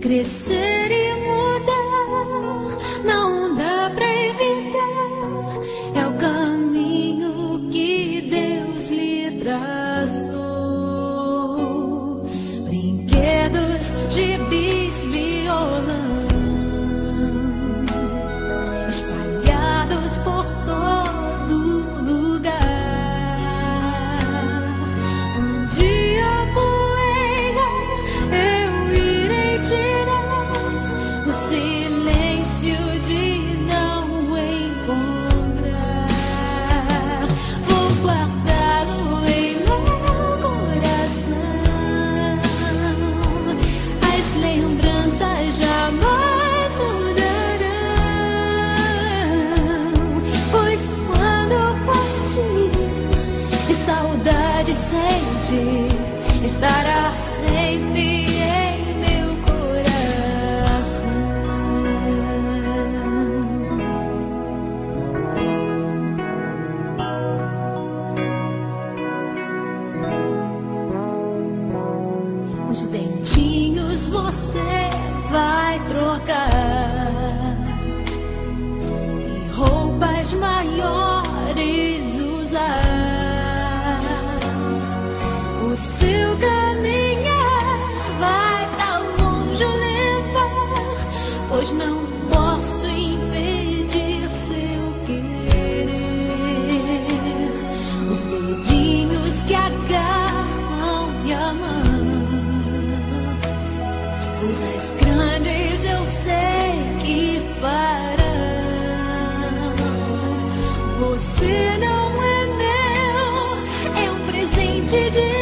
crescer e mudar, não dá pra evitar. É o caminho que Deus lhe traçou. Brinquedos, gibis, violão, espalhados por todo lugar. Um dia a poeira eu irei tirar, no silêncio de não encontrar. Vou guardá-lo em meu coração. As lembranças jamais mudarão, pois quando partir e saudade sentir, estará sempre em meu coração. Os dentinhos você vai trocar e roupas maiores usar. O seu caminhar vai pra longe levar, pois não posso impedir seu querer. Os dedinhos que agarram minha mão, coisas grandes eu sei que farão. Você não é meu, é um presente de